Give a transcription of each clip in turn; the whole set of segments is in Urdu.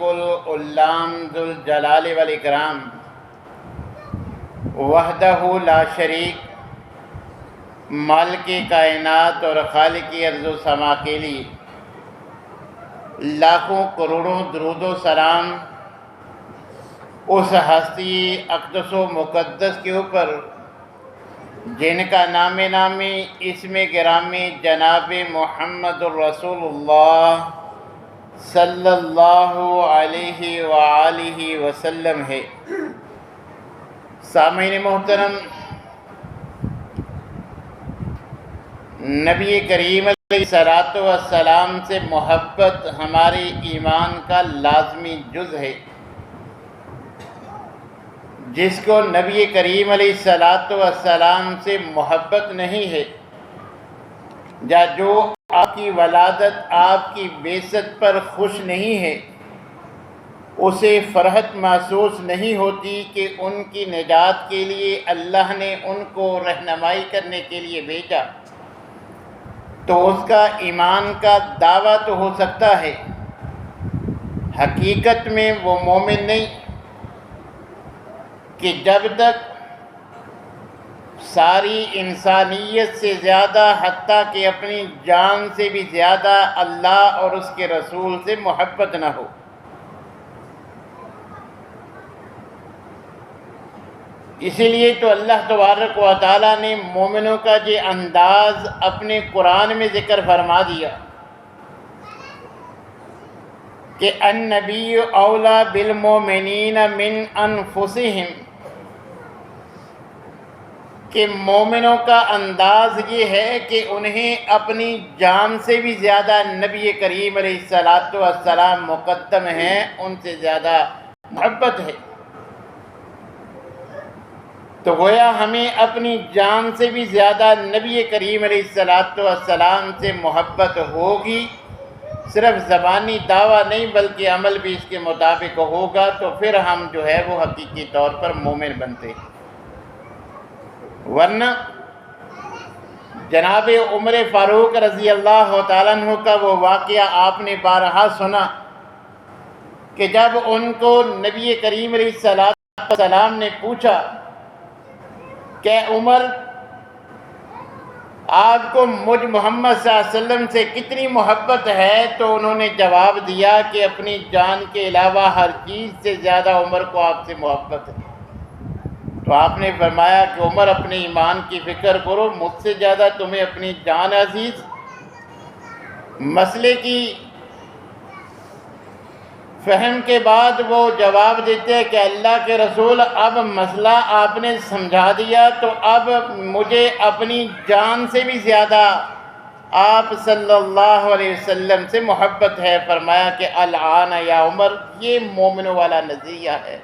العلام ذو الجلال والاکرام وحدہ لا شریک، مالک کائنات اور خالق ارض و سما کے لیے لاکھوں کروڑوں درود و سلام اس ہستی اقدس و مقدس کے اوپر جن کا نام نامی اسم گرامی جناب محمد الرسول اللہ صلی اللہ علیہ وآلہ وسلم ہے۔ سامعین محترم، نبی کریم علیہ السلام سے محبت ہمارے ایمان کا لازمی جز ہے۔ جس کو نبی کریم علیہ السلام سے محبت نہیں ہے، یا جو آپ کی ولادت، آپ کی بعثت پر خوش نہیں ہے، اسے فرحت محسوس نہیں ہوتی کہ ان کی نجات کے لیے اللہ نے ان کو رہنمائی کرنے کے لیے بھیجا، تو اس کا ایمان کا دعویٰ تو ہو سکتا ہے، حقیقت میں وہ مومن نہیں، کہ جب تک ساری انسانیت سے زیادہ، حتیٰ کہ اپنی جان سے بھی زیادہ اللہ اور اس کے رسول سے محبت نہ ہو۔ اسی لیے تو اللہ تبارک و تعالیٰ نے مومنوں کا یہ انداز اپنے قرآن میں ذکر فرما دیا کہ النبی اولیٰ بالمؤمنین من انفسہم، کہ مومنوں کا انداز یہ ہے کہ انہیں اپنی جان سے بھی زیادہ نبی کریم علیہ السلام مقدم ہیں، ان سے زیادہ محبت ہے۔ تو گویا ہمیں اپنی جان سے بھی زیادہ نبی کریم علیہ السلام سے محبت ہوگی، صرف زبانی دعویٰ نہیں بلکہ عمل بھی اس کے مطابق ہوگا، تو پھر ہم جو ہے وہ حقیقی طور پر مومن بنتے ہیں۔ ورنہ جناب عمر فاروق رضی اللہ تعالیٰ عنہ کا وہ واقعہ آپ نے بارہا سنا کہ جب ان کو نبی کریم علیہ السلام نے پوچھا کہ عمر، آپ کو مجھ محمد صلی اللہ علیہ وسلم سے کتنی محبت ہے، تو انہوں نے جواب دیا کہ اپنی جان کے علاوہ ہر چیز سے زیادہ عمر کو آپ سے محبت ہے۔ تو آپ نے فرمایا کہ عمر، اپنے ایمان کی فکر کرو، مجھ سے زیادہ تمہیں اپنی جان عزیز۔ مسئلے کی فہم کے بعد وہ جواب دیتے ہیں کہ اللہ کے رسول، اب مسئلہ آپ نے سمجھا دیا، تو اب مجھے اپنی جان سے بھی زیادہ آپ صلی اللہ علیہ وسلم سے محبت ہے۔ فرمایا کہ الآن یا عمر، یہ مومنوں والا نظریہ ہے۔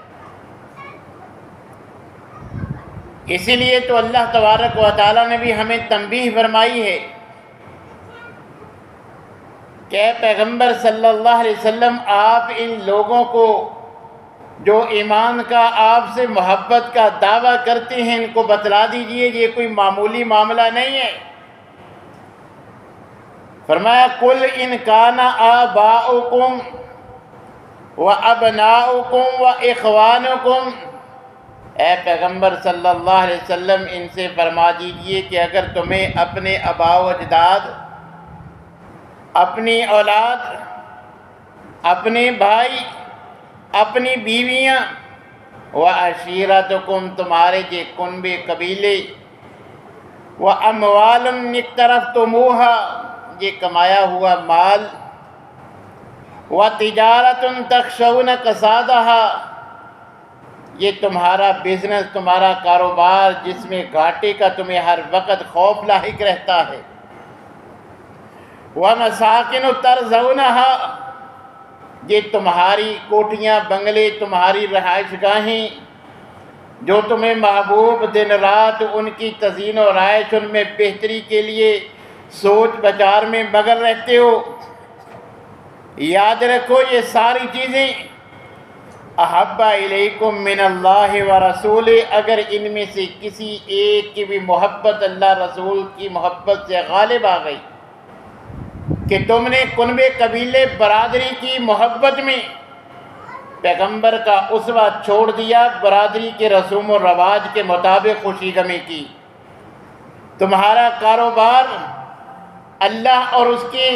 اسی لیے تو اللہ تبارک و تعالیٰ نے بھی ہمیں تنبیہ فرمائی ہے کہ اے پیغمبر صلی اللہ علیہ وسلم، آپ ان لوگوں کو جو ایمان کا، آپ سے محبت کا دعویٰ کرتے ہیں، ان کو بتلا دیجئے یہ کوئی معمولی معاملہ نہیں ہے۔ فرمایا قُلْ إِنْ كَانَ آبَاؤُكُمْ وَأَبْنَاؤُكُمْ وَإِخْوَانُكُمْ، اے پیغمبر صلی اللہ علیہ وسلم ان سے فرما دیجئے کہ اگر تمہیں اپنے آباء و اجداد، اپنی اولاد، اپنے بھائی، اپنی بیویاں، وَعَشِيرَتُكُمْ، تمہارے کے کنبے قبیلے، وَأَمْوَالٌ اقْتَرَفْتُمُوهَا، یہ کمایا ہوا مال، وَتِجَارَةٌ تَخْشَوْنَ كَسَادَهَا، یہ تمہارا بزنس، تمہارا کاروبار جس میں گھاٹے کا تمہیں ہر وقت خوف لاحق رہتا ہے، وَمَسَاكِنُ تَرْضَوْنَهَا، یہ تمہاری کوٹھیاں، بنگلے، تمہاری رہائش گاہیں جو تمہیں محبوب، دن رات ان کی تزئین و رائش، ان میں بہتری کے لیے سوچ بچار میں مگن رہتے ہو۔ یاد رکھو یہ ساری چیزیں احب الیکم من اللہ ورسول، اگر ان میں سے کسی ایک کی بھی محبت اللہ رسول کی محبت سے غالب آ گئی، کہ تم نے کنبے قبیلے برادری کی محبت میں پیغمبر کا اسوہ چھوڑ دیا، برادری کے رسوم و رواج کے مطابق خوشی غمی کی۔ تمہارا کاروبار اللہ اور اس کے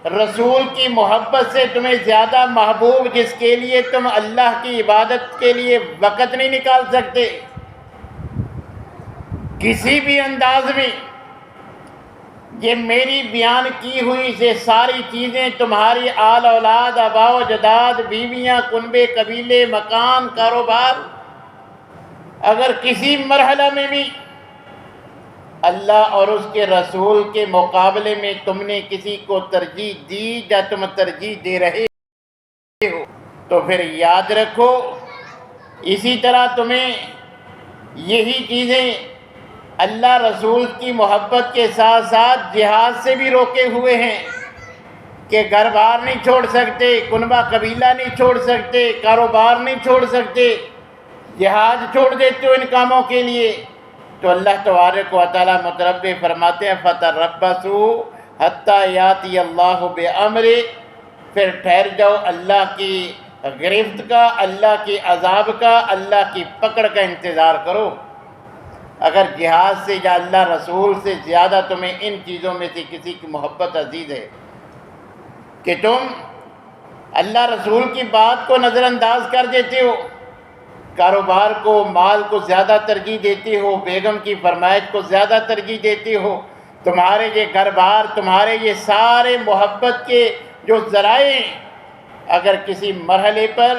رسول کی محبت سے تمہیں زیادہ محبوب، جس کے لیے تم اللہ کی عبادت کے لیے وقت نہیں نکال سکتے کسی بھی انداز میں، یہ میری بیان کی ہوئی یہ ساری چیزیں تمہاری آل اولاد، آباء و اجداد، بیویاں، کنبے، قبیلے، مکان، کاروبار، اگر کسی مرحلہ میں بھی اللہ اور اس کے رسول کے مقابلے میں تم نے کسی کو ترجیح دی یا تم ترجیح دے رہے ہو تو پھر یاد رکھو اسی طرح تمہیں یہی چیزیں اللہ رسول کی محبت کے ساتھ ساتھ جہاد سے بھی روکے ہوئے ہیں کہ گھر بار نہیں چھوڑ سکتے، کنبہ قبیلہ نہیں چھوڑ سکتے، کاروبار نہیں چھوڑ سکتے، جہاد چھوڑ دیتے ہو ان کاموں کے لیے۔ تو اللہ تبارک و تعالیٰ متربع فرماتے ہیں فَتَرَبَّصُوا حَتَّى يَأْتِيَ اللَّهُ بِأَمْرِهِ، پھر ٹھہر جاؤ اللہ کی گرفت کا، اللہ کے عذاب کا، اللہ کی پکڑ کا انتظار کرو۔ اگر جہاد سے یا اللہ رسول سے زیادہ تمہیں ان چیزوں میں سے کسی کی محبت عزیز ہے کہ تم اللہ رسول کی بات کو نظر انداز کر دیتے ہو، کاروبار کو، مال کو زیادہ ترجیح دیتے ہو، بیگم کی فرمائش کو زیادہ ترجیح دیتے ہو، تمہارے یہ گھر بار، تمہارے یہ سارے محبت کے جو ذرائع ہیں اگر کسی مرحلے پر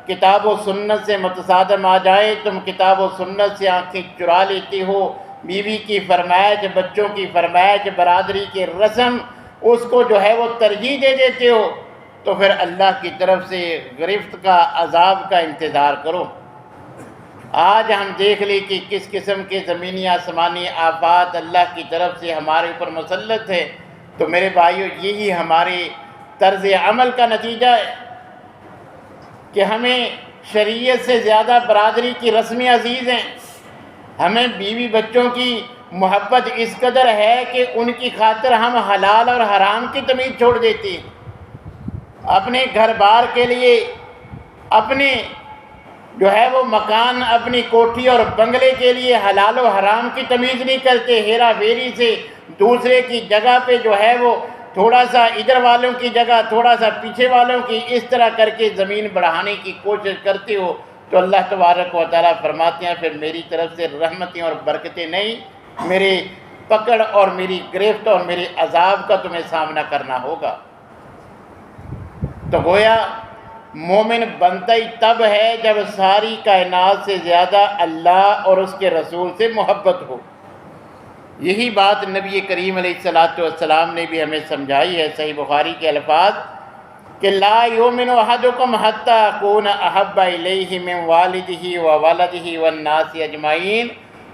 کتاب و سنت سے متصادم آ جائے، تم کتاب و سنت سے آنکھیں چرا لیتے ہو، بیوی کی فرمائش، بچوں کی فرمائش، برادری کے رسم، اس کو جو ہے وہ ترجیح دے دیتے ہو، تو پھر اللہ کی طرف سے گرفت کا، عذاب کا انتظار کرو۔ آج ہم دیکھ لیں کہ کس قسم کے زمینی آسمانی آفات اللہ کی طرف سے ہمارے اوپر مسلط ہے، تو میرے بھائیو یہی ہمارے طرز عمل کا نتیجہ ہے کہ ہمیں شریعت سے زیادہ برادری کی رسمیں عزیز ہیں، ہمیں بیوی بچوں کی محبت اس قدر ہے کہ ان کی خاطر ہم حلال اور حرام کی تمیز چھوڑ دیتے ہیں، اپنے گھر بار کے لیے، اپنے جو ہے وہ مکان، اپنی کوٹھی اور بنگلے کے لیے حلال و حرام کی تمیز نہیں کرتے، ہیرا پھیری سے دوسرے کی جگہ پہ جو ہے وہ تھوڑا سا ادھر والوں کی جگہ، تھوڑا سا پیچھے والوں کی، اس طرح کر کے زمین بڑھانے کی کوشش کرتے ہو، تو اللہ تبارک و تعالیٰ فرماتے ہیں پھر میری طرف سے رحمتیں اور برکتیں نہیں، میرے پکڑ اور میری گرفت اور میرے عذاب کا تمہیں سامنا کرنا ہوگا۔ تو گویا مومن بنتا ہی تب ہے جب ساری کائنات سے زیادہ اللہ اور اس کے رسول سے محبت ہو۔ یہی بات نبی کریم علیہ السلام نے بھی ہمیں سمجھائی ہے، صحیح بخاری کے الفاظ کہ لا یؤمن احدکم حتی اکون احب الیہ من والدہ وولدہ والناس اجمعین،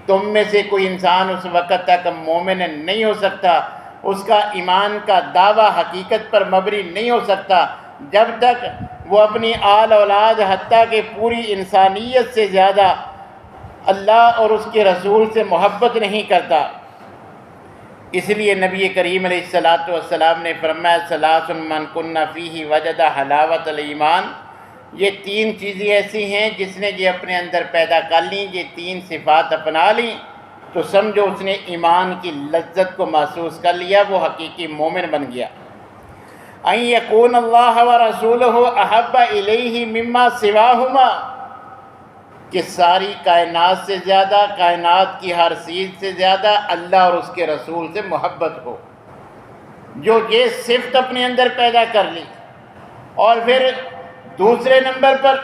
تم میں سے کوئی انسان اس وقت تک مومن نہیں ہو سکتا، اس کا ایمان کا دعویٰ حقیقت پر مبنی نہیں ہو سکتا جب تک وہ اپنی آل اولاد حتیٰ کہ پوری انسانیت سے زیادہ اللہ اور اس کے رسول سے محبت نہیں کرتا۔ اس لیے نبی کریم علیہ السلام نے فرمایا ثلاث من کن فیہ وجد حلاوت الایمان، یہ تین چیزیں ایسی ہیں جس نے یہ اپنے اندر پیدا کر لیں، یہ تین صفات اپنا لیں تو سمجھو اس نے ایمان کی لذت کو محسوس کر لیا، وہ حقیقی مومن بن گیا۔ ان یکون اللہ ورسولہ احب الیہ مما سواہما، کہ ساری کائنات سے زیادہ، کائنات کی ہر چیز سے زیادہ اللہ اور اس کے رسول سے محبت ہو، جو یہ صفت اپنے اندر پیدا کر لی۔ اور پھر دوسرے نمبر پر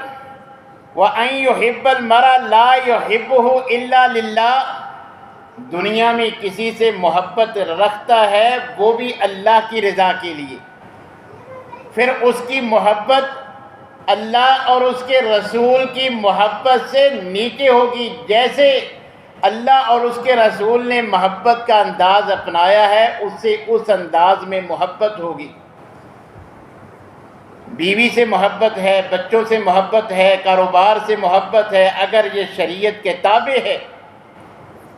وَأَن يُحِبَّ الْمَرْءَ لَا يُحِبُّهُ إِلَّا لِلَّهِ، دنیا میں کسی سے محبت رکھتا ہے وہ بھی اللہ کی رضا کے لیے، پھر اس کی محبت اللہ اور اس کے رسول کی محبت سے نیچے ہوگی، جیسے اللہ اور اس کے رسول نے محبت کا انداز اپنایا ہے اس سے اس انداز میں محبت ہوگی۔ بیوی سے محبت ہے، بچوں سے محبت ہے، کاروبار سے محبت ہے، اگر یہ شریعت کے تابع ہے،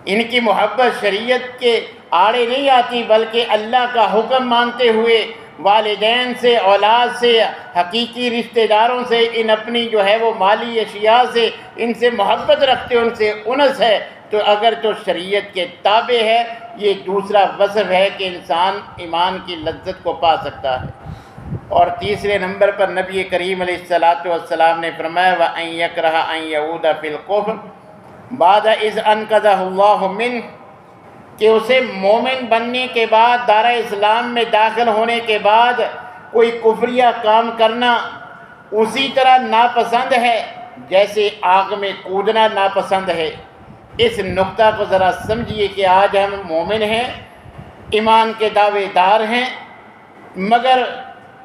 ان کی محبت شریعت کے آڑے نہیں آتی بلکہ اللہ کا حکم مانتے ہوئے والدین سے، اولاد سے، حقیقی رشتہ داروں سے، ان اپنی جو ہے وہ مالی اشیاء سے، ان سے محبت رکھتے، ان سے انس ہے، تو اگر تو شریعت کے تابع ہے، یہ دوسرا وصف ہے کہ انسان ایمان کی لذت کو پا سکتا ہے۔ اور تیسرے نمبر پر نبی کریم علیہ السلام نے فرمایا وَأَن يَكْرَهَ أَن يَعُودَ فِي الْكُفْرِ بَعْدَ إِذْ أَنْقَذَهُ اللَّهُ مِنْهُ، کہ اسے مومن بننے کے بعد، دارِ اسلام میں داخل ہونے کے بعد کوئی کفریہ کام کرنا اسی طرح ناپسند ہے جیسے آگ میں کودنا ناپسند ہے۔ اس نقطہ کو ذرا سمجھیے کہ آج ہم مومن ہیں، ایمان کے دعوے دار ہیں، مگر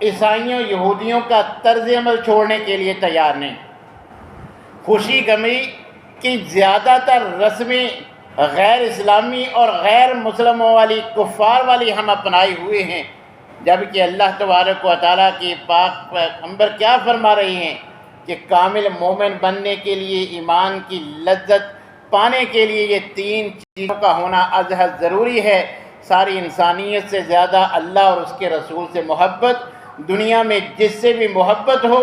عیسائیوں یہودیوں کا طرز عمل چھوڑنے کے لیے تیار نہیں۔ خوشی غمی کی زیادہ تر رسمیں غیر اسلامی اور غیر مسلموں والی، کفار والی ہم اپنائے ہوئے ہیں، جبکہ اللہ تبارک و تعالیٰ کی پاک پیغمبر کیا فرما رہے ہیں کہ کامل مومن بننے کے لیے، ایمان کی لذت پانے کے لیے یہ تین چیزوں کا ہونا ازحد ضروری ہے۔ ساری انسانیت سے زیادہ اللہ اور اس کے رسول سے محبت، دنیا میں جس سے بھی محبت ہو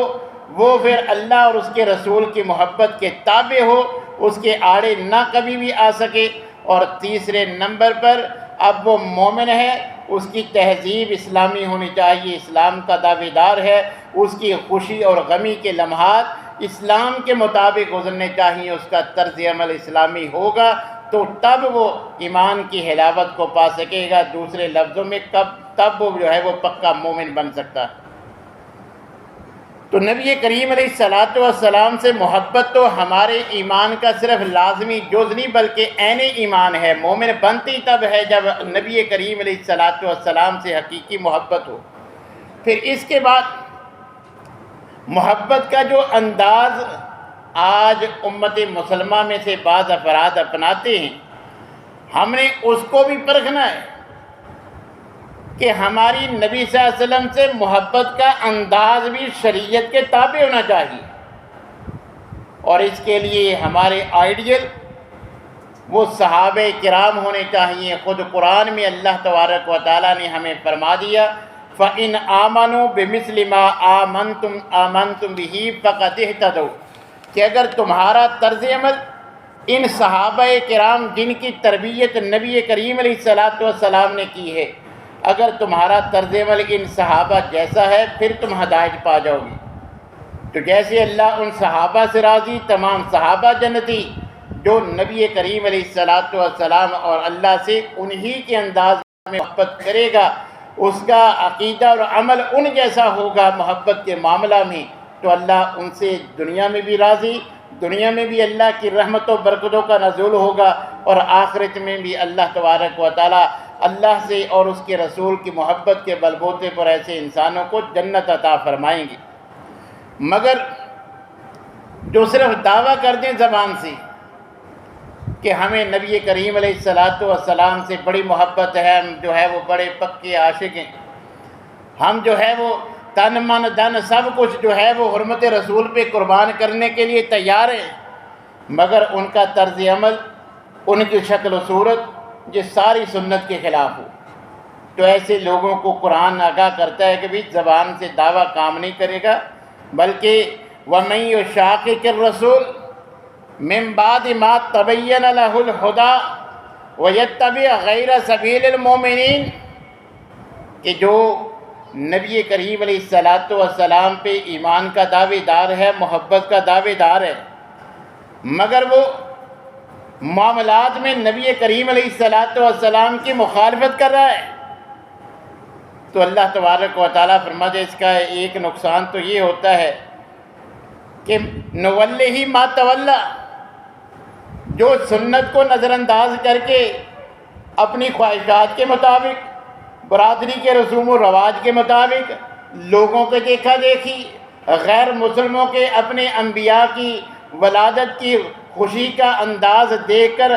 وہ پھر اللہ اور اس کے رسول کی محبت کے تابع ہو، اس کے آڑے نہ کبھی بھی آ سکے۔ اور تیسرے نمبر پر اب وہ مومن ہے، اس کی تہذیب اسلامی ہونی چاہیے، اسلام کا دعوے دار ہے، اس کی خوشی اور غمی کے لمحات اسلام کے مطابق گزرنے چاہیے، اس کا طرز عمل اسلامی ہوگا تو تب وہ ایمان کی حلاوت کو پا سکے گا۔ دوسرے لفظوں میں تب وہ جو ہے وہ پکا مومن بن سکتا ہے۔ تو نبی کریم علیہ السلام سے محبت تو ہمارے ایمان کا صرف لازمی جز نہیں بلکہ عین ایمان ہے۔ مومن بنتی تب ہے جب نبی کریم علیہ السلام سے حقیقی محبت ہو۔ پھر اس کے بعد محبت کا جو انداز آج امت مسلمہ میں سے بعض افراد اپناتے ہیں، ہم نے اس کو بھی پرکھنا ہے کہ ہماری نبی صلی اللہ علیہ وسلم سے محبت کا انداز بھی شریعت کے تابع ہونا چاہیے، اور اس کے لیے ہمارے آئیڈیل وہ صحابہ کرام ہونے چاہیے۔ خود قرآن میں اللہ تبارک و تعالیٰ نے ہمیں فرما دیا فَإِنْ آمَنُوا بِمِثْلِ مَا آمَنْتُمْ بِهِ فَقَدِ اهْتَدَوْا، کہ اگر تمہارا طرز عمل ان صحابہ کرام جن کی تربیت نبی کریم علیہ السلام نے کی ہے، اگر تمہارا طرز عمل ان صحابہ جیسا ہے پھر تم ہدایت پا جاؤ گے۔ تو جیسے اللہ ان صحابہ سے راضی، تمام صحابہ جنتی، جو نبی کریم علیہ السلام اور اللہ سے انہی کے انداز میں محبت کرے گا، اس کا عقیدہ اور عمل ان جیسا ہوگا محبت کے معاملہ میں، تو اللہ ان سے دنیا میں بھی راضی، دنیا میں بھی اللہ کی رحمت و برکتوں کا نزول ہوگا، اور آخرت میں بھی اللہ تبارک و تعالی اللہ سے اور اس کے رسول کی محبت کے بل بوتے پر ایسے انسانوں کو جنت عطا فرمائیں گے۔ مگر جو صرف دعویٰ کر دیں زبان سے کہ ہمیں نبی کریم علیہ السلام سے بڑی محبت ہے، ہم جو ہے وہ بڑے پکے عاشق ہیں، ہم جو ہے وہ تن من دن سب کچھ جو ہے وہ حرمت رسول پہ قربان کرنے کے لیے تیار ہیں، مگر ان کا طرز عمل، ان کی شکل و صورت یہ ساری سنت کے خلاف ہو، تو ایسے لوگوں کو قرآن آگاہ کرتا ہے کہ بھی زبان سے دعویٰ کام نہیں کرے گا، بلکہ وَمَن يُشَاقِقِ الرَّسُولَ مِن بَعْدِ مَا تَبَيَّنَ لَهُ الْهُدَىٰ وَيَتَّبِعْ غَيْرَ سَبِيلِ الْمُؤْمِنِينَ، کہ جو نبی کریم علیہ السلام پہ ایمان کا دعوے دار ہے، محبت کا دعوے دار ہے، مگر وہ معاملات میں نبی کریم علیہ السلام کی مخالفت کر رہا ہے، تو اللہ تبارک و تعالیٰ فرماتے اس کا ایک نقصان تو یہ ہوتا ہے کہ نوَلِّهِ مَا تَوَلَّى، جو سنت کو نظر انداز کر کے اپنی خواہشات کے مطابق، برادری کے رسوم و رواج کے مطابق، لوگوں کے دیکھا دیکھی، غیر مسلموں کے اپنے انبیاء کی ولادت کی خوشی کا انداز دیکھ کر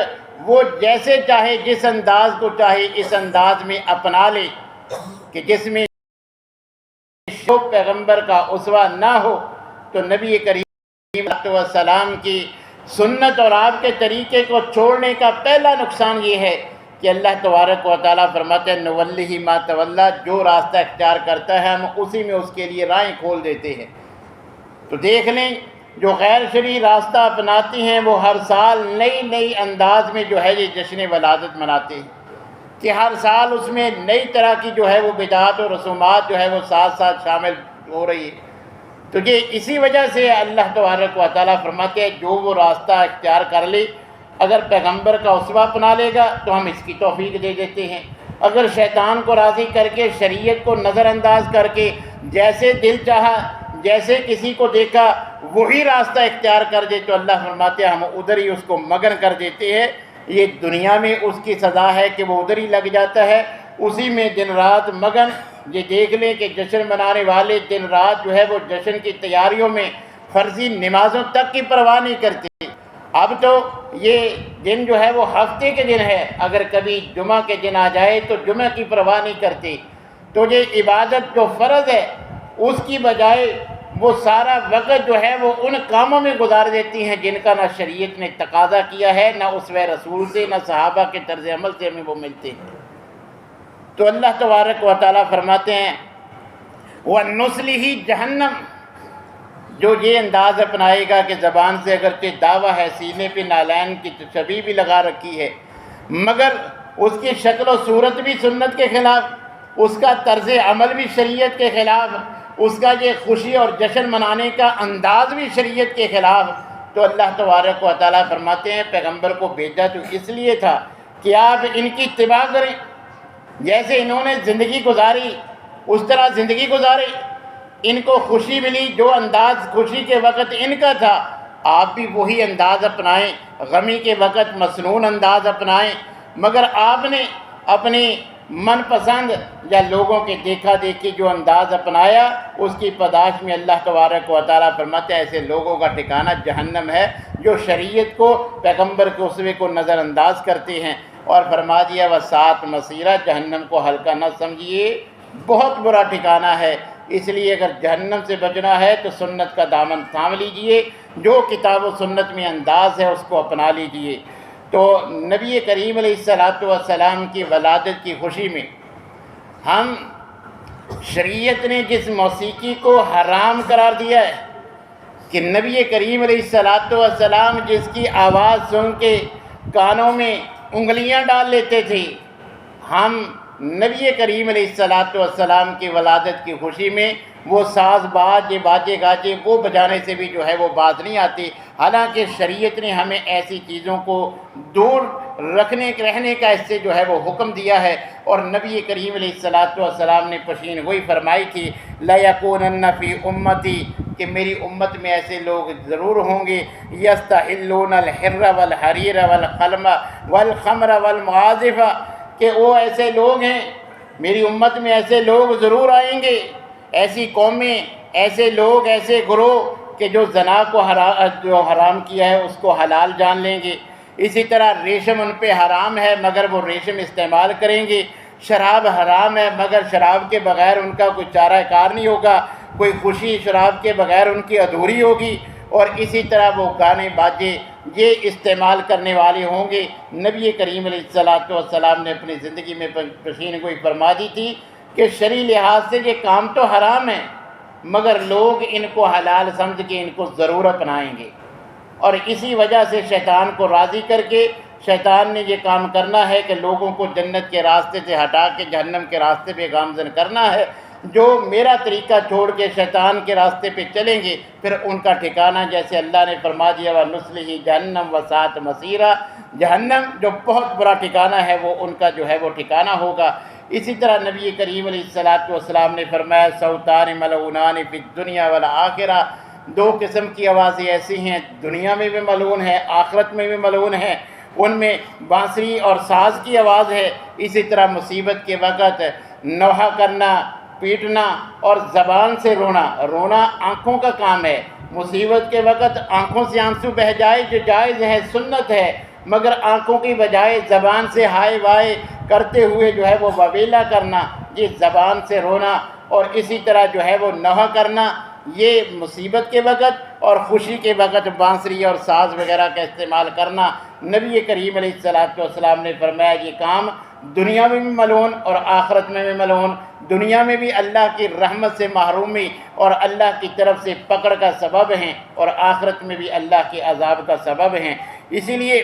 وہ جیسے چاہے، جس انداز کو چاہے اس انداز میں اپنا لے، کہ جس میں پیغمبر کا اسوہ نہ ہو، تو نبی کریم علیہ السلام کی سنت اور آپ کے طریقے کو چھوڑنے کا پہلا نقصان یہ ہے کہ اللہ تبارک و تعالیٰ فرماتے ہیں نولی ما تولا، جو راستہ اختیار کرتا ہے ہم اسی میں اس کے لیے راہیں کھول دیتے ہیں۔ تو دیکھ لیں جو غیر شرعی راستہ اپناتے ہیں وہ ہر سال نئی انداز میں جو ہے یہ جشن ولادت مناتے ہیں، کہ ہر سال اس میں نئی طرح کی جو ہے وہ بدعات اور رسومات جو ہے وہ ساتھ ساتھ شامل ہو رہی ہے۔ تو یہ اسی وجہ سے اللہ تبارک و تعالیٰ فرماتے ہیں جو وہ راستہ اختیار کر لے، اگر پیغمبر کا اسوہ اپنا لے گا تو ہم اس کی توفیق دے دیتے ہیں، اگر شیطان کو راضی کر کے شریعت کو نظر انداز کر کے جیسے دل چاہا جیسے کسی کو دیکھا وہی راستہ اختیار کر دے تو اللہ فرماتے ہیں ہم ادھر ہی اس کو مگن کر دیتے ہیں۔ یہ دنیا میں اس کی سزا ہے کہ وہ ادھر ہی لگ جاتا ہے، اسی میں دن رات مگن۔ یہ دیکھ لیں کہ جشن منانے والے دن رات جو ہے وہ جشن کی تیاریوں میں فرضی نمازوں تک کی پرواہ نہیں کرتے۔ اب تو یہ دن جو ہے وہ ہفتے کے دن ہے، اگر کبھی جمعہ کے دن آ جائے تو جمعہ کی پرواہ نہیں کرتے۔ تو یہ عبادت جو فرض ہے اس کی بجائے وہ سارا وقت جو ہے وہ ان کاموں میں گزار دیتی ہیں جن کا نہ شریعت نے تقاضا کیا ہے، نہ اسوہ رسول سے، نہ صحابہ کے طرز عمل سے ہمیں وہ ملتے ہیں۔ تو اللہ تبارک و تعالیٰ فرماتے ہیں وَنُصْلِهِ جہنم، جو یہ انداز اپنائے گا کہ زبان سے اگرچہ دعویٰ ہے، سینے پہ نالین کی تشبیہ بھی لگا رکھی ہے، مگر اس کی شکل و صورت بھی سنت کے خلاف، اس کا طرز عمل بھی شریعت کے خلاف، اس کا یہ خوشی اور جشن منانے کا انداز بھی شریعت کے خلاف، تو اللہ تبارک و تعالیٰ فرماتے ہیں پیغمبر کو بھیجا تو اس لیے تھا کہ آپ ان کی اتباع کریں، جیسے انہوں نے زندگی گزاری اس طرح زندگی گزارے، ان کو خوشی ملی، جو انداز خوشی کے وقت ان کا تھا آپ بھی وہی انداز اپنائیں، غمی کے وقت مسنون انداز اپنائیں۔ مگر آپ نے اپنی من پسند یا لوگوں کے دیکھا دیکھی جو انداز اپنایا، اس کی پاداش میں اللہ تبارک و تعالیٰ فرماتے ہیں ایسے لوگوں کا ٹھکانہ جہنم ہے جو شریعت کو، پیغمبر کے اسوے کو نظر انداز کرتے ہیں۔ اور فرما دیا وساعت مسیرہ، جہنم کو ہلکا نہ سمجھیے، بہت برا ٹھکانہ ہے۔ اس لیے اگر جہنم سے بچنا ہے تو سنت کا دامن تھام لیجئے، جو کتاب و سنت میں انداز ہے اس کو اپنا لیجئے۔ تو نبی کریم علیہ السلام کی ولادت کی خوشی میں ہم شریعت نے جس موسیقی کو حرام قرار دیا ہے کہ نبی کریم علیہ السلام جس کی آواز سن کے کانوں میں انگلیاں ڈال لیتے تھے، ہم نبی کریم علیہ السلام کی ولادت کی خوشی میں وہ ساز باز یہ باجے گاجے وہ بجانے سے بھی جو ہے وہ بات نہیں آتی، حالانکہ شریعت نے ہمیں ایسی چیزوں کو دور رہنے کا اس سے جو ہے وہ حکم دیا ہے۔ اور نبی کریم علیہ السلام نے پشین گوئی فرمائی تھی لَيَكُونَنَّ فِي أُمَّتِي، کہ میری امت میں ایسے لوگ ضرور ہوں گے يَسْتَحِلُّونَ الْحِرَّ وَالْحَرِيرَ وَالْخَمْرَ وَالْمَعَازِفَ، کہ وہ ایسے لوگ ہیں، میری امت میں ایسے لوگ ضرور آئیں گے، ایسی قومیں، ایسے لوگ، ایسے گروہ کہ جو زنا کو جو حرام کیا ہے اس کو حلال جان لیں گے۔ اسی طرح ریشم ان پہ حرام ہے مگر وہ ریشم استعمال کریں گے، شراب حرام ہے مگر شراب کے بغیر ان کا کوئی چارہ کار نہیں ہوگا، کوئی خوشی شراب کے بغیر ان کی ادھوری ہوگی، اور اسی طرح وہ گانے باجے یہ استعمال کرنے والے ہوں گے۔ نبی کریم علیہ السلام نے اپنی زندگی میں پشین گوئی فرما دی تھی کہ شرعی لحاظ سے یہ کام تو حرام ہے مگر لوگ ان کو حلال سمجھ کے ان کو ضرور اپنائیں گے، اور اسی وجہ سے شیطان کو راضی کر کے شیطان نے یہ کام کرنا ہے کہ لوگوں کو جنت کے راستے سے ہٹا کے جہنم کے راستے پہ گامزن کرنا ہے۔ جو میرا طریقہ چھوڑ کے شیطان کے راستے پہ چلیں گے پھر ان کا ٹھکانہ جیسے اللہ نے فرما دیا وَنُصْلِهِ جَهَنَّمَ وَسَاءَتْ مَصِيرًا، جہنم جو بہت برا ٹھکانہ ہے وہ ان کا جو ہے وہ ٹھکانہ ہوگا۔ اسی طرح نبی کریم علیہ السلام نے فرمایا صوتان ملعونان فی الدنیا والآخرہ، دو قسم کی آوازیں ایسی ہیں دنیا میں بھی ملعون ہے آخرت میں بھی ملعون ہے، ان میں بانسری اور ساز کی آواز ہے، اسی طرح مصیبت کے وقت نوحہ کرنا، پیٹنا اور زبان سے رونا، رونا آنکھوں کا کام ہے، مصیبت کے وقت آنکھوں سے آنسو بہہ جائے جو جائز ہے سنت ہے، مگر آنکھوں کی بجائے زبان سے ہائے وائے کرتے ہوئے جو ہے وہ وویلا کرنا، یہ زبان سے رونا، اور اسی طرح جو ہے وہ نوحہ کرنا یہ مصیبت کے وقت اور خوشی کے وقت بانسری اور ساز وغیرہ کا استعمال کرنا، نبی کریم علیہ السلام نے فرمایا یہ کام دنیا میں بھی ملعون اور آخرت میں بھی ملعون، دنیا میں بھی اللہ کی رحمت سے محرومی اور اللہ کی طرف سے پکڑ کا سبب ہیں، اور آخرت میں بھی اللہ کے عذاب کا سبب ہیں۔ اسی لیے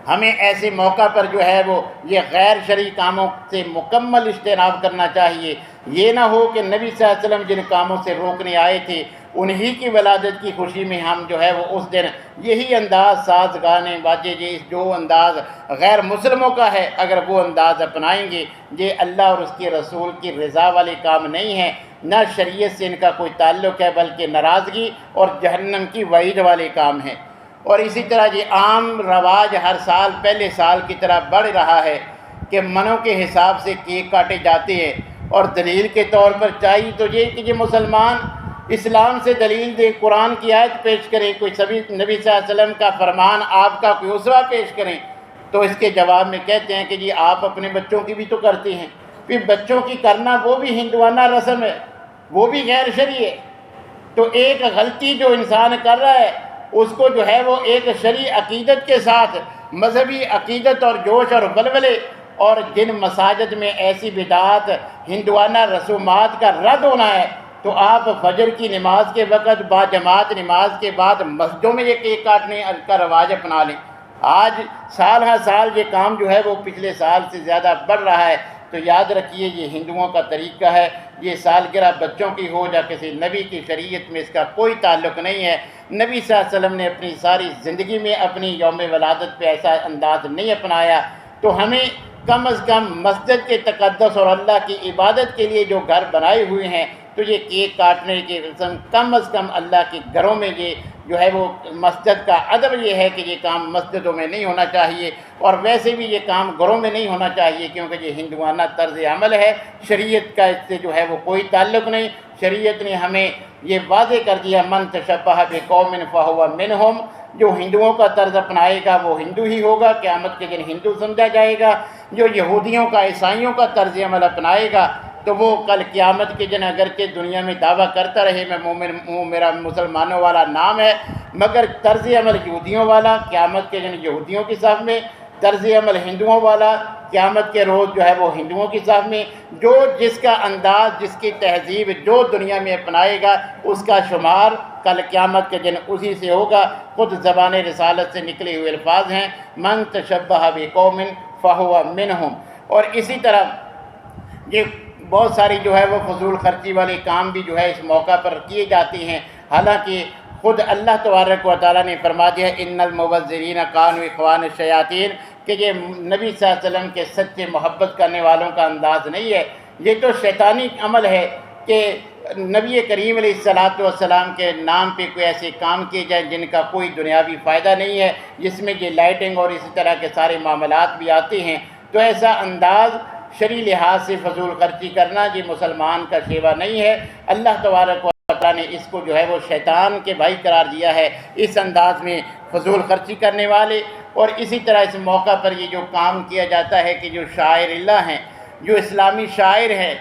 ہمیں ایسے موقع پر جو ہے وہ یہ غیر شرعی کاموں سے مکمل اجتناب کرنا چاہیے۔ یہ نہ ہو کہ نبی صلی اللہ علیہ وسلم جن کاموں سے روکنے آئے تھے انہی کی ولادت کی خوشی میں ہم جو ہے وہ اس دن یہی انداز، ساز گانے باجے جو انداز غیر مسلموں کا ہے، اگر وہ انداز اپنائیں گے، یہ اللہ اور اس کے رسول کی رضا والے کام نہیں ہیں، نہ شریعت سے ان کا کوئی تعلق ہے، بلکہ ناراضگی اور جہنم کی وعید والے کام ہیں۔ اور اسی طرح یہ عام رواج ہر سال پہلے سال کی طرح بڑھ رہا ہے کہ منوں کے حساب سے کیک کاٹے جاتے ہیں، اور دلیل کے طور پر چاہیے تو یہ کہ یہ مسلمان اسلام سے دلیل دے، قرآن کی آیت پیش کریں، کوئی نبی صلی اللہ علیہ وسلم کا فرمان آپ کا کوئی اسوہ پیش کریں، تو اس کے جواب میں کہتے ہیں کہ جی آپ اپنے بچوں کی بھی تو کرتے ہیں، پھر بچوں کی کرنا وہ بھی ہندوانہ رسم ہے، وہ بھی غیر شرعی ہے۔ تو ایک غلطی جو انسان کر رہا ہے اس کو جو ہے وہ ایک شرعی عقیدت کے ساتھ، مذہبی عقیدت اور جوش اور ولولے، اور جن مساجد میں ایسی بدعات ہندوانہ رسومات کا رد ہونا ہے، تو آپ فجر کی نماز کے وقت باجماعت نماز کے بعد مسجدوں میں یہ کیک کاٹنے کا رواج اپنا لیں۔ آج سال ہر سال یہ کام جو ہے وہ پچھلے سال سے زیادہ بڑھ رہا ہے، تو یاد رکھیے یہ ہندوؤں کا طریقہ ہے، یہ سالگرہ بچوں کی ہو یا کسی نبی کی شریعت میں اس کا کوئی تعلق نہیں ہے۔ نبی صلی اللہ علیہ وسلم نے اپنی ساری زندگی میں اپنی یوم ولادت پہ ایسا انداز نہیں اپنایا، تو ہمیں کم از کم مسجد کے تقدس اور اللہ کی عبادت کے لیے جو گھر بنائے ہوئے ہیں، تو یہ کیک کاٹنے کی رسم کم از کم اللہ کے گھروں میں یہ جو ہے وہ مسجد کا ادب یہ ہے کہ یہ کام مسجدوں میں نہیں ہونا چاہیے، اور ویسے بھی یہ کام گھروں میں نہیں ہونا چاہیے، کیونکہ یہ ہندوانہ طرز عمل ہے، شریعت کا اس سے جو ہے وہ کوئی تعلق نہیں۔ شریعت نے ہمیں یہ واضح کر دیا من تشبہ بقوم فہو منہم، جو ہندوؤں کا طرز اپنائے گا وہ ہندو ہی ہوگا، قیامت کے دن ہندو سمجھا جائے گا۔ جو یہودیوں کا عیسائیوں کا طرز عمل اپنائے گا تو وہ کل قیامت کے دن اگرچہ دنیا میں دعویٰ کرتا رہے میں مومن ہوں، میرا مسلمانوں والا نام ہے، مگر طرز عمل یہودیوں والا قیامت کے دن یہودیوں کی صف میں، طرز عمل ہندوؤں والا قیامت کے روز جو ہے وہ ہندوؤں کی صف میں۔ جو جس کا انداز، جس کی تہذیب جو دنیا میں اپنائے گا اس کا شمار کل قیامت کے دن اسی سے ہوگا۔ خود زبان رسالت سے نکلے ہوئے الفاظ ہیں من تشبہ بقوم فہو منہم۔ اور اسی طرح یہ بہت ساری جو ہے وہ فضول خرچی والے کام بھی جو ہے اس موقع پر کیے جاتے ہیں، حالانکہ خود اللہ تبارک و تعالیٰ نے فرما دیا ان المبذرین کانوا اخوان الشیاطین، کہ یہ نبی صلی اللہ علیہ وسلم کے سچے محبت کرنے والوں کا انداز نہیں ہے، یہ تو شیطانی عمل ہے کہ نبی کریم علیہ السلام کے نام پہ کوئی ایسے کام کیے جائیں جن کا کوئی دنیاوی فائدہ نہیں ہے، جس میں یہ لائٹنگ اور اسی طرح کے سارے معاملات بھی آتے ہیں۔ تو ایسا انداز شرعی لحاظ سے فضول خرچی کرنا یہ مسلمان کا شیوا نہیں ہے۔ اللہ تبارک و تعالیٰ نے اس کو جو ہے وہ شیطان کے بھائی قرار دیا ہے، اس انداز میں فضول خرچی کرنے والے۔ اور اسی طرح اس موقع پر یہ جو کام کیا جاتا ہے کہ جو شاعر اللہ ہیں، جو اسلامی شاعر ہیں،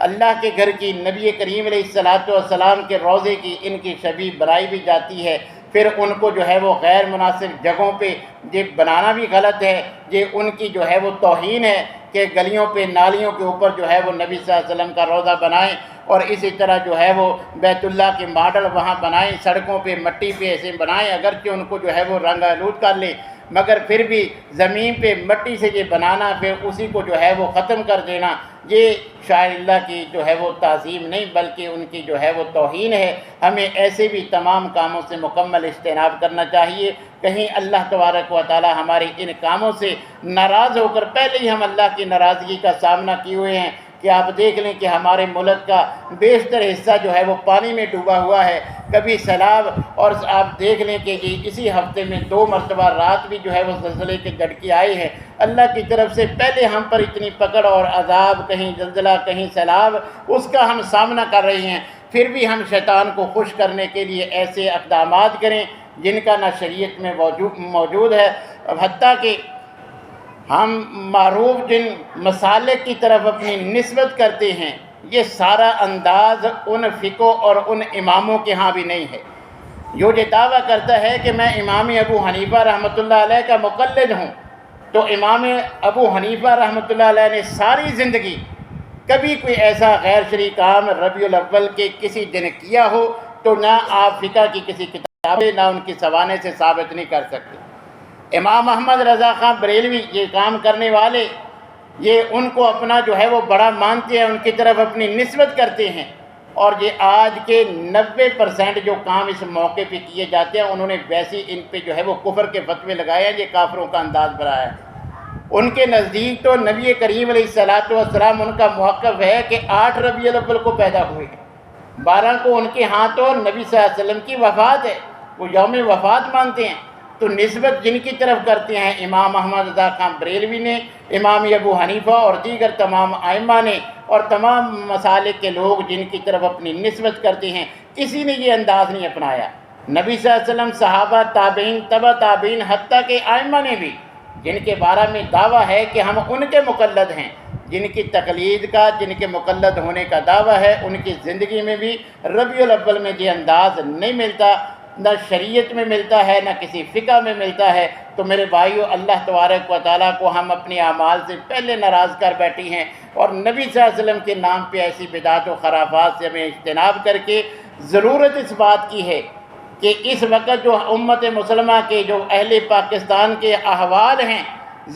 اللہ کے گھر کی، نبی کریم علیہ السلام کے روضے کی ان کی شبیہ بنائی بھی جاتی ہے، پھر ان کو جو ہے وہ غیر مناسب جگہوں پہ یہ بنانا بھی غلط ہے، یہ ان کی جو ہے وہ توہین ہے کہ گلیوں پہ نالیوں کے اوپر جو ہے وہ نبی صلی اللہ علیہ وسلم کا روضہ بنائیں، اور اسی طرح جو ہے وہ بیت اللہ کے ماڈل وہاں بنائیں، سڑکوں پہ مٹی پہ ایسے بنائیں، اگرچہ ان کو جو ہے وہ رنگ آلود کر لیں، مگر پھر بھی زمین پہ مٹی سے یہ بنانا، پھر اسی کو جو ہے وہ ختم کر دینا، یہ شاعر اللہ کی جو ہے وہ تعظیم نہیں بلکہ ان کی جو ہے وہ توہین ہے۔ ہمیں ایسے بھی تمام کاموں سے مکمل اجتناب کرنا چاہیے، کہیں اللہ تبارک و تعالی ہمارے ان کاموں سے ناراض ہو کر، پہلے ہی ہم اللہ کی ناراضگی کا سامنا کیے ہوئے ہیں کہ آپ دیکھ لیں کہ ہمارے ملک کا بیشتر حصہ جو ہے وہ پانی میں ڈوبا ہوا ہے، کبھی سیلاب، اور آپ دیکھ لیں کہ اسی ہفتے میں 2 مرتبہ رات بھی جو ہے وہ زلزلے کے جھٹکے آئے ہیں۔ اللہ کی طرف سے پہلے ہم پر اتنی پکڑ اور عذاب، کہیں زلزلہ کہیں سیلاب، اس کا ہم سامنا کر رہے ہیں، پھر بھی ہم شیطان کو خوش کرنے کے لیے ایسے اقدامات کریں جن کا نہ شریعت میں موجود ہے، حتیٰ کہ ہم معروف جن مسالک کی طرف اپنی نسبت کرتے ہیں، یہ سارا انداز ان فقہ اور ان اماموں کے ہاں بھی نہیں ہے۔ جو یہ دعویٰ کرتا ہے کہ میں امام ابو حنیفہ رحمۃ اللہ علیہ کا مقلد ہوں، تو امام ابو حنیفہ رحمۃ اللہ علیہ نے ساری زندگی کبھی کوئی ایسا غیر شرعی کام ربیع الاول کے کسی دن کیا ہو تو نہ آپ فقہ کی کسی کتاب نہ ان کی سوانح سے ثابت نہیں کر سکتے۔ امام احمد رضا خان بریلوی یہ کام کرنے والے، یہ ان کو اپنا جو ہے وہ بڑا مانتے ہیں، ان کی طرف اپنی نسبت کرتے ہیں، اور یہ آج کے 90% جو کام اس موقع پہ کیے جاتے ہیں انہوں نے ویسی ان پہ جو ہے وہ کفر کے فتوے لگائے ہیں، یہ کافروں کا انداز بنایا ہے۔ ان کے نزدیک تو نبی کریم علیہ الصلوۃ والسلام ان کا موقف ہے کہ 8 ربیع الاول کو پیدا ہوئے ہیں، 12 کو ان کے ہاں تو نبی صلی اللہ علیہ وسلم کی وفات ہے، وہ یوم وفات مانتے ہیں۔ تو نسبت جن کی طرف کرتے ہیں امام احمد رضا خان بریلوی نے، امام ابو حنیفہ اور دیگر تمام ائمہ نے، اور تمام مسالک کے لوگ جن کی طرف اپنی نسبت کرتے ہیں، کسی نے یہ انداز نہیں اپنایا۔ نبی صلی اللہ علیہ وسلم، صحابہ، تابعین، تبع تابعین، حتیٰ کہ ائمہ نے بھی، جن کے بارے میں دعویٰ ہے کہ ہم ان کے مقلد ہیں، جن کی تقلید کا، جن کے مقلد ہونے کا دعویٰ ہے، ان کی زندگی میں بھی ربیع الاول میں یہ انداز نہیں ملتا، نہ شریعت میں ملتا ہے، نہ کسی فقہ میں ملتا ہے۔ تو میرے بھائیو، اللہ تبارک و تعالیٰ کو ہم اپنے اعمال سے پہلے ناراض کر بیٹھی ہیں، اور نبی صلی اللہ علیہ وسلم کے نام پہ ایسی بدعات و خرافات سے ہمیں اجتناب کر کے ضرورت اس بات کی ہے کہ اس وقت جو امت مسلمہ کے، جو اہل پاکستان کے احوال ہیں،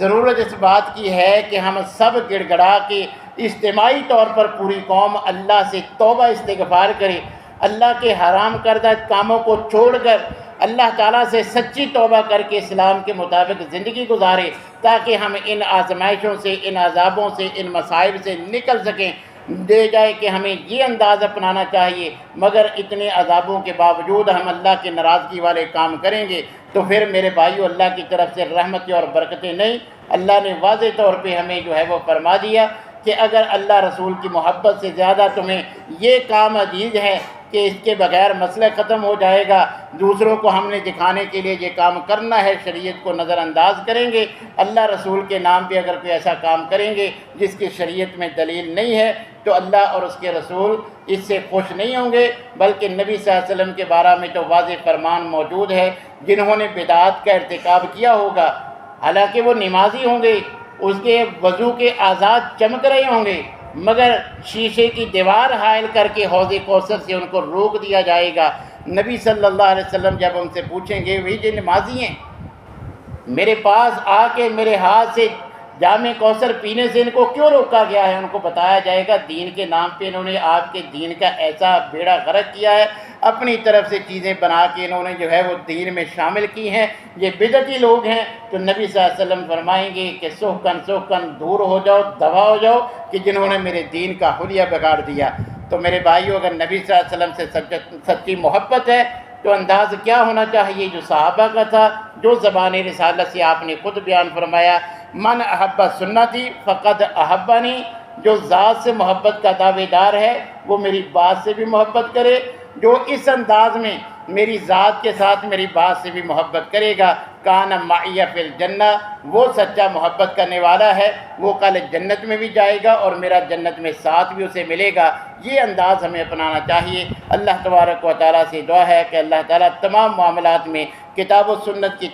ضرورت اس بات کی ہے کہ ہم سب گڑ گڑا کے اجتماعی طور پر پوری قوم اللہ سے توبہ استغفار کرے، اللہ کے حرام کردہ کاموں کو چھوڑ کر اللہ تعالیٰ سے سچی توبہ کر کے اسلام کے مطابق زندگی گزارے، تاکہ ہم ان آزمائشوں سے، ان عذابوں سے، ان مصائب سے نکل سکیں۔ دے جائے کہ ہمیں یہ انداز اپنانا چاہیے، مگر اتنے عذابوں کے باوجود ہم اللہ کی ناراضگی والے کام کریں گے تو پھر میرے بھائیو اللہ کی طرف سے رحمتیں اور برکتیں نہیں۔ اللہ نے واضح طور پہ ہمیں جو ہے وہ فرما دیا کہ اگر اللہ رسول کی محبت سے زیادہ تمہیں یہ کام عزیز ہے کہ اس کے بغیر مسئلہ ختم ہو جائے گا، دوسروں کو ہم نے دکھانے کے لیے یہ کام کرنا ہے، شریعت کو نظر انداز کریں گے، اللہ رسول کے نام پہ اگر کوئی ایسا کام کریں گے جس کی شریعت میں دلیل نہیں ہے تو اللہ اور اس کے رسول اس سے خوش نہیں ہوں گے، بلکہ نبی صلی اللہ علیہ وسلم کے بارے میں تو واضح فرمان موجود ہے، جنہوں نے بدعات کا ارتکاب کیا ہوگا، حالانکہ وہ نمازی ہوں گے، اس کے وضو کے اعضاء چمک رہے ہوں گے، مگر شیشے کی دیوار حائل کر کے حوض کوثر سے ان کو روک دیا جائے گا۔ نبی صلی اللہ علیہ وسلم جب ان سے پوچھیں گے وہی جو نمازی ہیں، میرے پاس آ کے میرے ہاتھ سے جام کوثر پینے سے ان کو کیوں روکا گیا ہے؟ ان کو بتایا جائے گا دین کے نام پہ انہوں نے آپ کے دین کا ایسا بیڑا غرق کیا ہے، اپنی طرف سے چیزیں بنا کے انہوں نے جو ہے وہ دین میں شامل کی ہیں، یہ بدعتی لوگ ہیں۔ تو نبی صلی اللہ علیہ وسلم فرمائیں گے کہ سوکن دور ہو جاؤ، دبا ہو جاؤ کہ جنہوں نے میرے دین کا حلیہ بگاڑ دیا۔ تو میرے بھائیو، اگر نبی صلی اللہ علیہ وسلم سے سچی محبت ہے تو انداز کیا ہونا چاہیے جو صحابہ کا تھا، جو زبان رسالت سے آپ نے خود بیان فرمایا، من احب سنتی فقد احبنی، جو ذات سے محبت کا دعوے دار ہے وہ میری بات سے بھی محبت کرے، جو اس انداز میں میری ذات کے ساتھ میری بات سے بھی محبت کرے گا، کان معی فی الجنہ، وہ سچا محبت کرنے والا ہے، وہ کل جنت میں بھی جائے گا اور میرا جنت میں ساتھ بھی اسے ملے گا۔ یہ انداز ہمیں اپنانا چاہیے۔ اللہ تبارک و تعالیٰ سے دعا ہے کہ اللہ تعالیٰ تمام معاملات میں کتاب و سنت کی